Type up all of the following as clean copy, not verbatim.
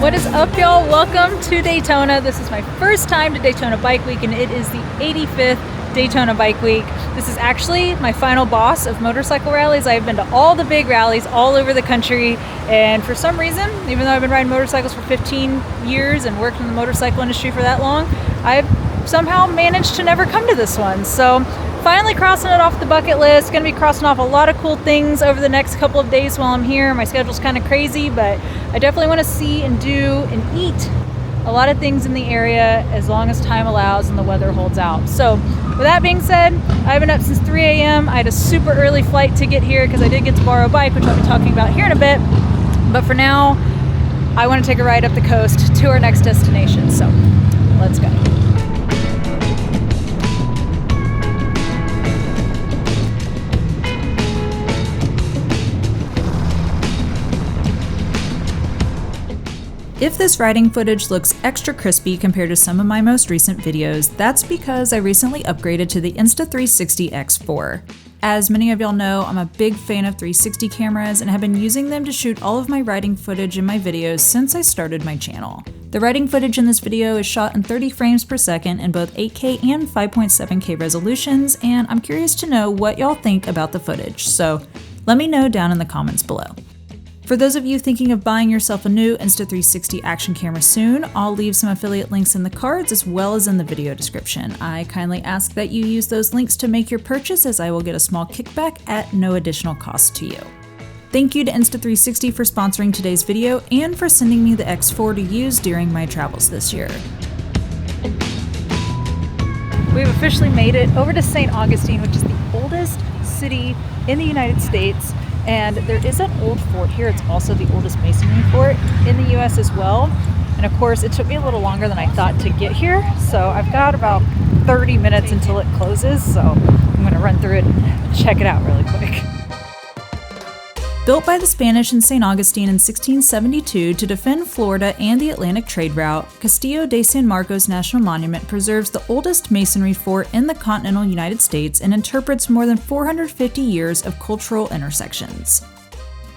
What is up, y'all? Welcome to Daytona. This is my first time to Daytona Bike Week, and it is the 85th Daytona Bike Week. This is actually my final boss of motorcycle rallies. I've been to all the big rallies all over the country, and for some reason, even though I've been riding motorcycles for 15 years and worked in the motorcycle industry for that long, I've somehow managed to never come to this one. So finally crossing it off the bucket list. Going to be crossing off a lot of cool things over the next couple of days while I'm here. My schedule's kind of crazy, but I definitely want to see and do and eat a lot of things in the area as long as time allows and the weather holds out. So with that being said, I've been up since 3 a.m. I had a super early flight to get here because I did get to borrow a bike, which I'll be talking about here in a bit. But for now, I want to take a ride up the coast to our next destination. So let's go. If this riding footage looks extra crispy compared to some of my most recent videos, that's because I recently upgraded to the Insta360 X4. As many of y'all know, I'm a big fan of 360 cameras and have been using them to shoot all of my riding footage in my videos since I started my channel. The riding footage in this video is shot in 30 frames per second in both 8K and 5.7K resolutions, and I'm curious to know what y'all think about the footage, so let me know down in the comments below. For those of you thinking of buying yourself a new Insta360 action camera soon, I'll leave some affiliate links in the cards as well as in the video description. I kindly ask that you use those links to make your purchase, as I will get a small kickback at no additional cost to you. Thank you to Insta360 for sponsoring today's video and for sending me the X4 to use during my travels this year. We've officially made it over to St. Augustine, which is the oldest city in the United States. And there is an old fort here. It's also the oldest masonry fort in the US as well. And of course, it took me a little longer than I thought to get here. So I've got about 30 minutes until it closes. So I'm gonna run through it and check it out really quick. Built by the Spanish in St. Augustine in 1672 to defend Florida and the Atlantic trade route, Castillo de San Marcos National Monument preserves the oldest masonry fort in the continental United States and interprets more than 450 years of cultural intersections.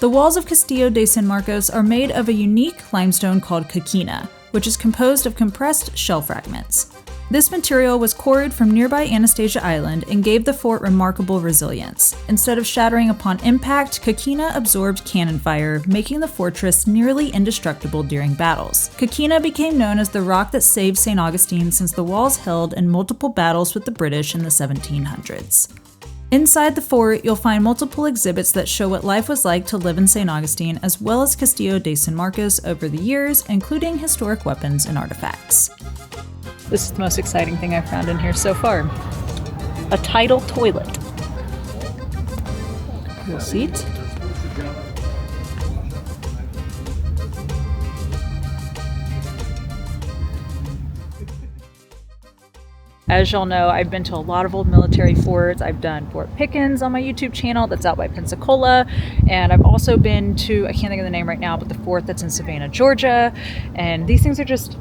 The walls of Castillo de San Marcos are made of a unique limestone called coquina, which is composed of compressed shell fragments. This material was quarried from nearby Anastasia Island and gave the fort remarkable resilience. Instead of shattering upon impact, coquina absorbed cannon fire, making the fortress nearly indestructible during battles. Coquina became known as the rock that saved St. Augustine since the walls held in multiple battles with the British in the 1700s. Inside the fort, you'll find multiple exhibits that show what life was like to live in St. Augustine, as well as Castillo de San Marcos over the years, including historic weapons and artifacts. This is the most exciting thing I've found in here so far. A tidal toilet. Cool seat. As y'all know, I've been to a lot of old military forts. I've done Fort Pickens on my YouTube channel that's out by Pensacola, and I've also been to, I can't think of the name right now, but the fort that's in Savannah, Georgia, and these things are just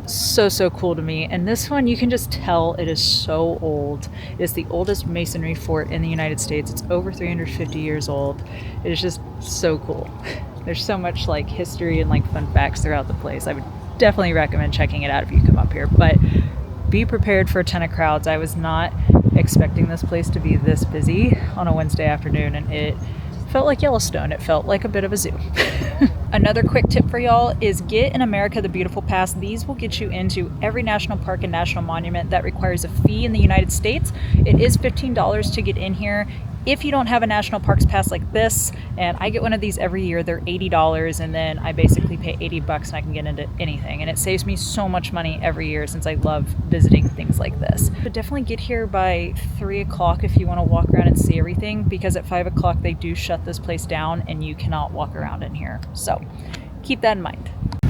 so cool to me. And this one, you can just tell it is so old. It's the oldest masonry fort in the United States. It's over 350 years old. It is just so cool. There's so much like history and like fun facts throughout the place. I would definitely recommend checking it out if you come up here, but be prepared for a ton of crowds. I was not expecting this place to be this busy on a Wednesday afternoon, and it felt like Yellowstone. It felt like a bit of a zoo. Another quick tip for y'all is get an America the Beautiful Pass. These will get you into every national park and national monument that requires a fee in the United States. It is $15 to get in here. If you don't have a national parks pass like this, and I get one of these every year, they're $80, and then I basically pay $80 and I can get into anything, and it saves me so much money every year since I love visiting things like this. But definitely get here by 3 o'clock if you want to walk around and see everything, because at 5 o'clock they do shut this place down and you cannot walk around in here. So keep that in mind.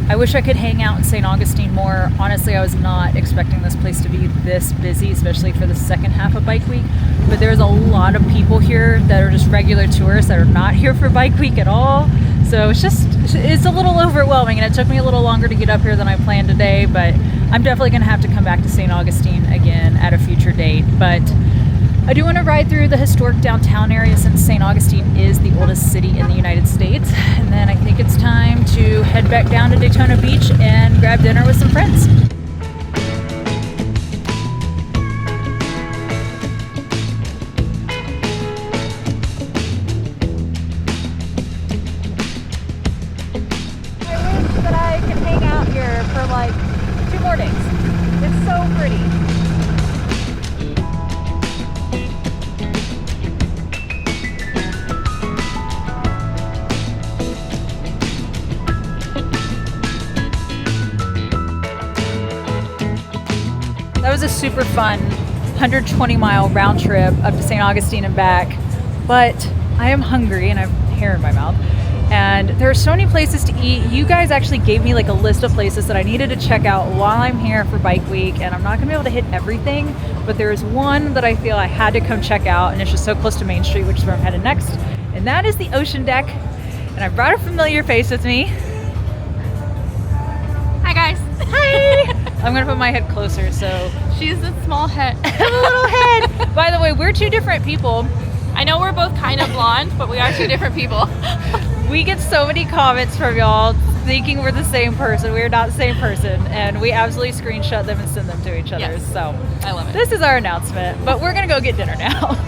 I wish I could hang out in St. Augustine more. Honestly, I was not expecting this place to be this busy, especially for the second half of Bike Week. But there's a lot of people here that are just regular tourists that are not here for Bike Week at all. So it's a little overwhelming, and it took me a little longer to get up here than I planned today, but I'm definitely gonna have to come back to St. Augustine again at a future date. But I do want to ride through the historic downtown area since St. Augustine is the oldest city in the United States. And then I think it's time to head back down to Daytona Beach and grab dinner with some friends. I wish that I could hang out here for like 2 more days. It's so pretty. That was a super fun 120-mile round trip up to St. Augustine and back, but I am hungry and I have hair in my mouth, and there are so many places to eat. You guys actually gave me like a list of places that I needed to check out while I'm here for Bike Week, and I'm not gonna be able to hit everything, but there is one that I feel I had to come check out, and it's just so close to Main Street, which is where I'm headed next, and that is the Ocean Deck. And I brought a familiar face with me. Hi guys. Hi. I'm gonna put my head closer so She's a small head. a little head. By the way, we're 2 different people. I know we're both kind of blonde, but we are 2 different people. We get so many comments from y'all thinking we're the same person. We're not the same person, and we absolutely screenshot them and send them to each other. Yes. So I love it. this is our announcement, but we're gonna go get dinner now.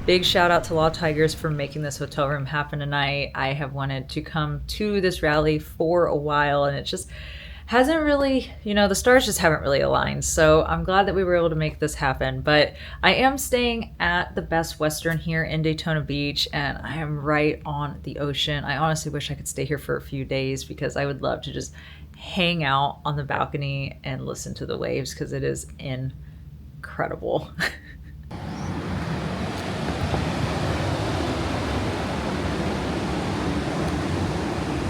Big shout out to Law Tigers for making this hotel room happen tonight. I have wanted to come to this rally for a while, and it just hasn't really, the stars just haven't really aligned. So I'm glad that we were able to make this happen. But I am staying at the Best Western here in Daytona Beach, and I am right on the ocean. I honestly wish I could stay here for a few days because I would love to just hang out on the balcony and listen to the waves because it is incredible.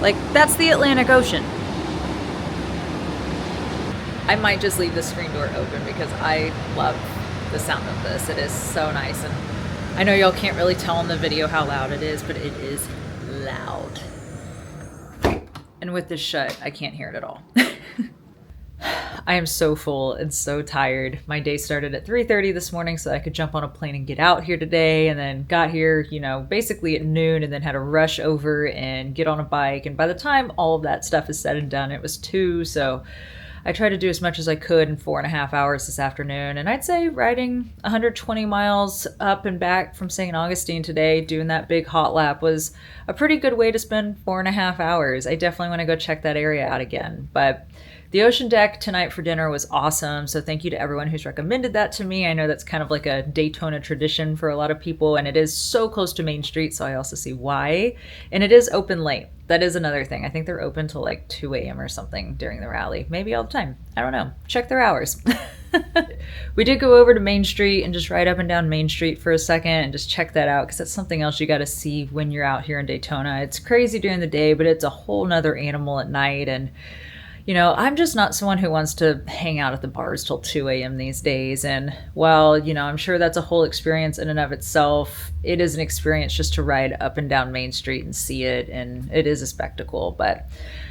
Like, that's the Atlantic Ocean. I might just leave the screen door open because I love the sound of this. It is so nice, and I know y'all can't really tell in the video how loud it is, but it is loud. And with this shut, I can't hear it at all. I am so full and so tired. My day started at 3:30 this morning so I could jump on a plane and get out here today, and then got here, basically at noon, and then had to rush over and get on a bike. And by the time all of that stuff is said and done, it was 2, so I tried to do as much as I could in 4.5 hours this afternoon. And I'd say riding 120 miles up and back from St. Augustine today, doing that big hot lap, was a pretty good way to spend 4.5 hours. I definitely want to go check that area out again. But the Ocean Deck tonight for dinner was awesome, so thank you to everyone who's recommended that to me. I know that's kind of like a Daytona tradition for a lot of people, and it is so close to Main Street, so I also see why. And it is open late. That is another thing. I think they're open till like 2 a.m. or something during the rally. Maybe all the time. I don't know. Check their hours. We did go over to Main Street and just ride up and down Main Street for a second and just check that out, because that's something else you got to see when you're out here in Daytona. It's crazy during the day, but it's a whole nother animal at night. And I'm just not someone who wants to hang out at the bars till 2 a.m. these days. And while, I'm sure that's a whole experience in and of itself, it is an experience just to ride up and down Main Street and see it. And it is a spectacle. But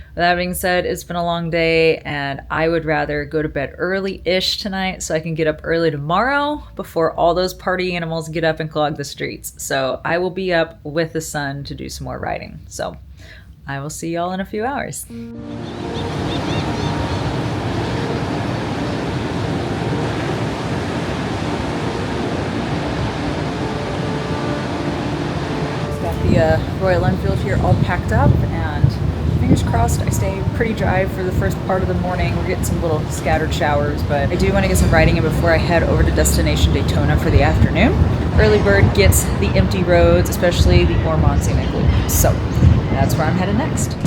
with that being said, it's been a long day, and I would rather go to bed early-ish tonight so I can get up early tomorrow before all those party animals get up and clog the streets. So I will be up with the sun to do some more riding. So I will see y'all in a few hours. The Royal Enfield here all packed up, and fingers crossed I stay pretty dry for the first part of the morning. We're getting some little scattered showers, but I do want to get some riding in before I head over to Destination Daytona for the afternoon. early bird gets the empty roads, especially the Ormond Scenic Loop. So that's where I'm headed next.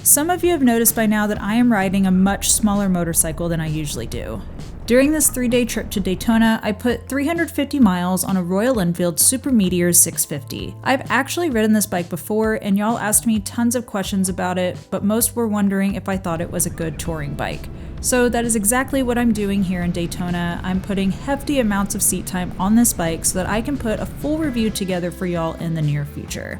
Some of you have noticed by now that I am riding a much smaller motorcycle than I usually do. During this 3-day trip to Daytona, I put 350 miles on a Royal Enfield Super Meteor 650. I've actually ridden this bike before, and y'all asked me tons of questions about it, but most were wondering if I thought it was a good touring bike. So that is exactly what I'm doing here in Daytona. I'm putting hefty amounts of seat time on this bike so that I can put a full review together for y'all in the near future.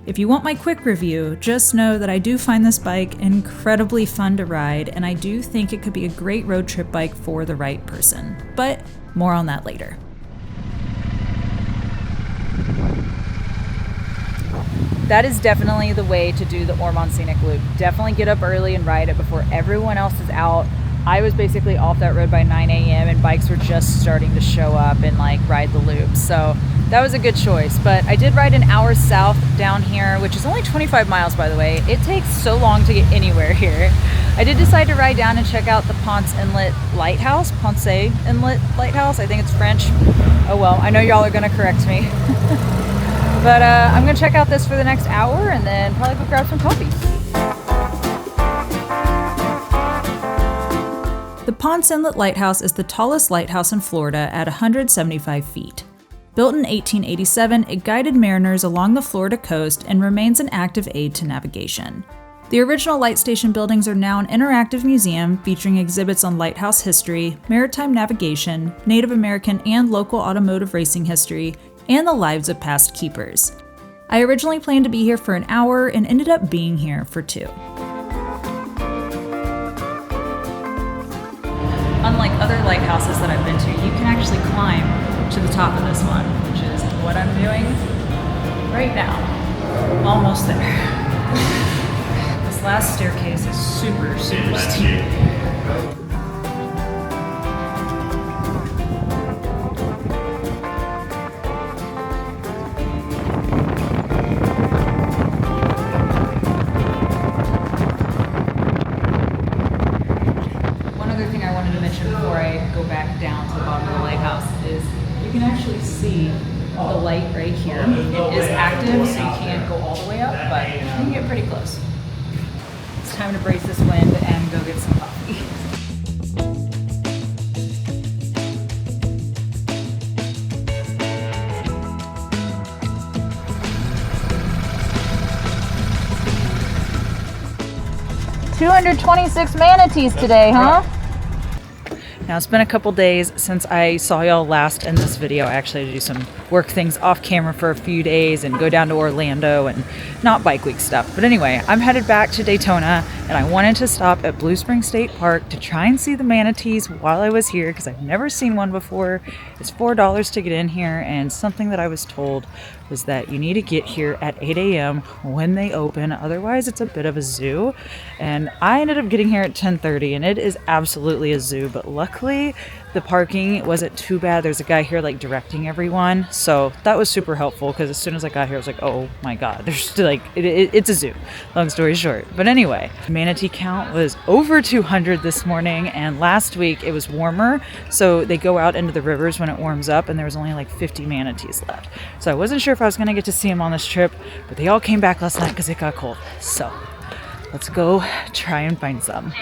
If you want my quick review, just know that I do find this bike incredibly fun to ride, and I do think it could be a great road trip bike for the right person. But more on that later. That is definitely the way to do the Ormond Scenic Loop. Definitely get up early and ride it before everyone else is out. I was basically off that road by 9 a.m. and bikes were just starting to show up and like ride the loop. So that was a good choice. But I did ride an hour south down here, which is only 25 miles, by the way. It takes so long to get anywhere here. I did decide to ride down and check out the Ponce Inlet Lighthouse. Ponce Inlet Lighthouse, I think it's French. Oh well, I know y'all are gonna correct me. But I'm gonna check out this for the next hour and then probably go grab some coffee. The Ponce Inlet Lighthouse is the tallest lighthouse in Florida at 175 feet. Built in 1887, it guided mariners along the Florida coast and remains an active aid to navigation. The original light station buildings are now an interactive museum featuring exhibits on lighthouse history, maritime navigation, Native American and local automotive racing history, and the lives of past keepers. I originally planned to be here for an hour and ended up being here for 2. Unlike other lighthouses that I've been to, you can actually climb to the top of this one, which is what I'm doing right now. Almost there. This last staircase is super steep. Before I go back down to the bottom of the lighthouse is you can actually see the light right here. It is active, so you can't go all the way up, but you can get pretty close. It's time to brace this wind and go get some coffee. $226 manatees today, huh? Now, it's been a couple days since I saw y'all last in this video. I actually had to do some work things off camera for a few days and go down to Orlando and not bike week stuff. But anyway, I'm headed back to Daytona and I wanted to stop at Blue Spring State Park to try and see the manatees while I was here because I've never seen one before. It's $4 to get in here, and something that I was told was that you need to get here at 8 a.m. when they open, otherwise it's a bit of a zoo. And I ended up getting here at 10:30 and it is absolutely a zoo, but luckily the parking wasn't too bad. There's a guy here like directing everyone, so that was super helpful because as soon as I got here I was like, oh my god, there's like it's a zoo, long story short. But anyway, manatee count was over 200 this morning, and last week it was warmer, so they go out into the rivers when it warms up, and there was only like 50 manatees left. So I wasn't sure if I was going to get to see them on this trip, but they all came back last night because it got cold. So let's go try and find some.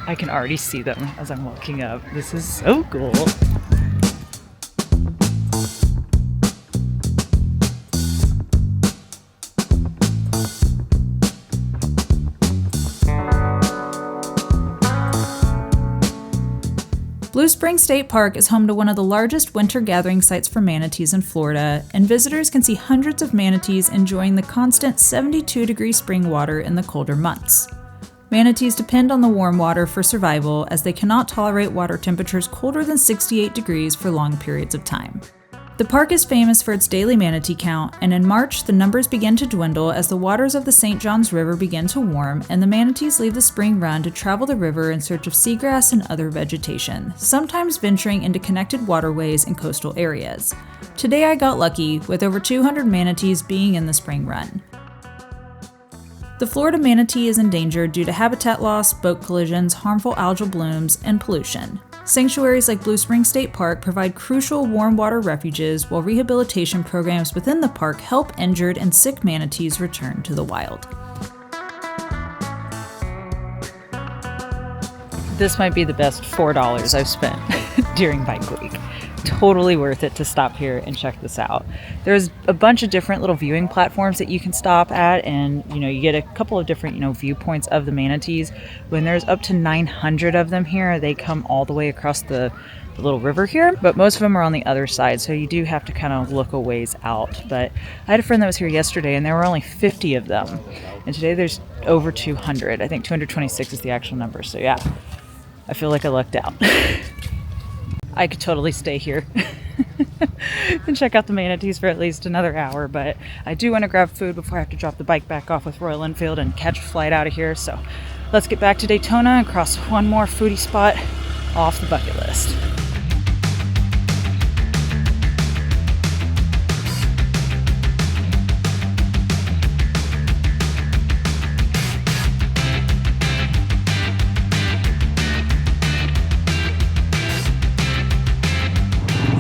I can already see them as I'm walking up. This is so cool. Blue Spring State Park is home to one of the largest winter gathering sites for manatees in Florida, and visitors can see hundreds of manatees enjoying the constant 72-degree spring water in the colder months. Manatees depend on the warm water for survival, as they cannot tolerate water temperatures colder than 68 degrees for long periods of time. The park is famous for its daily manatee count, and in March, the numbers begin to dwindle as the waters of the St. Johns River begin to warm, and the manatees leave the spring run to travel the river in search of seagrass and other vegetation, sometimes venturing into connected waterways and coastal areas. Today I got lucky, with over 200 manatees being in the spring run. The Florida manatee is endangered due to habitat loss, boat collisions, harmful algal blooms, and pollution. Sanctuaries like Blue Springs State Park provide crucial warm water refuges, while rehabilitation programs within the park help injured and sick manatees return to the wild. This might be the best $4 I've spent during Bike Week. Totally worth it to stop here and check this out. There's a bunch of different little viewing platforms that you can stop at, and you get a couple of different viewpoints of the manatees. When there's up to 900 of them here, they come all the way across the little river here, but most of them are on the other side, so you do have to kind of look a ways out. But I had a friend that was here yesterday and there were only 50 of them, and today there's over 200. I think 226 is the actual number, so yeah, I feel like I lucked out. I could totally stay here and check out the manatees for at least another hour, but I do want to grab food before I have to drop the bike back off with Royal Enfield and catch a flight out of here. So let's get back to Daytona and cross one more foodie spot off the bucket list.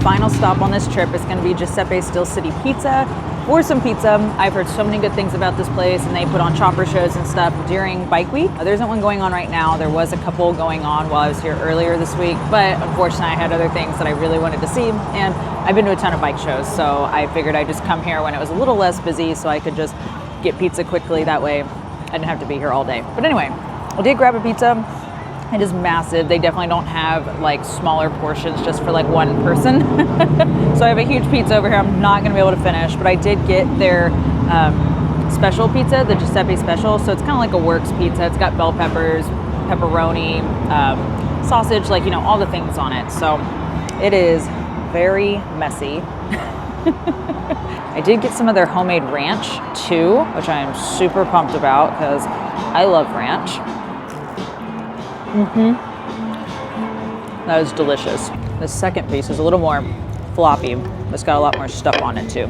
Final stop on this trip is going to be Giuseppe Steel City Pizza for some pizza. I've heard so many good things about this place, and they put on chopper shows and stuff during Bike Week. There isn't one going on right now. There was a couple going on while I was here earlier this week, but unfortunately I had other things that I really wanted to see, and I've been to a ton of bike shows, so I figured I'd just come here when it was a little less busy so I could just get pizza quickly. That way I didn't have to be here all day. But anyway, I did grab a pizza. It is massive. They definitely don't have like smaller portions just for like one person. So I have a huge pizza over here I'm not gonna be able to finish, but I did get their special pizza, the Giuseppe special. So it's kind of like a works pizza. It's got bell peppers, pepperoni, sausage, like, all the things on it. So it is very messy. I did get some of their homemade ranch too, which I am super pumped about because I love ranch. That is delicious. The second piece is a little more floppy. It's got a lot more stuff on it too.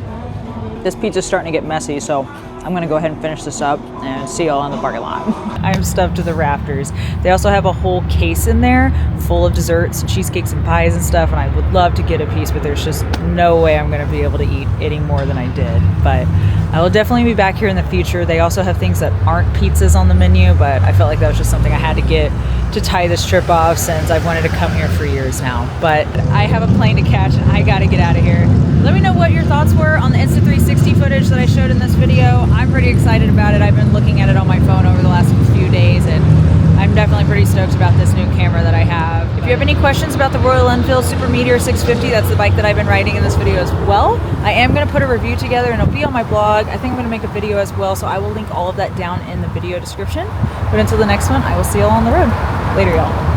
This pizza's starting to get messy, so I'm gonna go ahead and finish this up and see y'all in the parking lot. I'm stuffed to the rafters. They also have a whole case in there full of desserts and cheesecakes and pies and stuff, and I would love to get a piece, but there's just no way I'm gonna be able to eat any more than I did. But I will definitely be back here in the future. They also have things that aren't pizzas on the menu, but I felt like that was just something I had to get to tie this trip off since I've wanted to come here for years now. But I have a plane to catch and I gotta get out of here. Let me know what your thoughts were on the Insta360 footage that I showed in this video. I'm pretty excited about it. I've been looking at it on my phone over the last few days, and I'm definitely pretty stoked about this new camera that I have. If you have any questions about the Royal Enfield Super Meteor 650, that's the bike that I've been riding in this video as well. I am going to put a review together and it'll be on my blog. I think I'm going to make a video as well, so I will link all of that down in the video description. But until the next one, I will see y'all on the road. Later, y'all.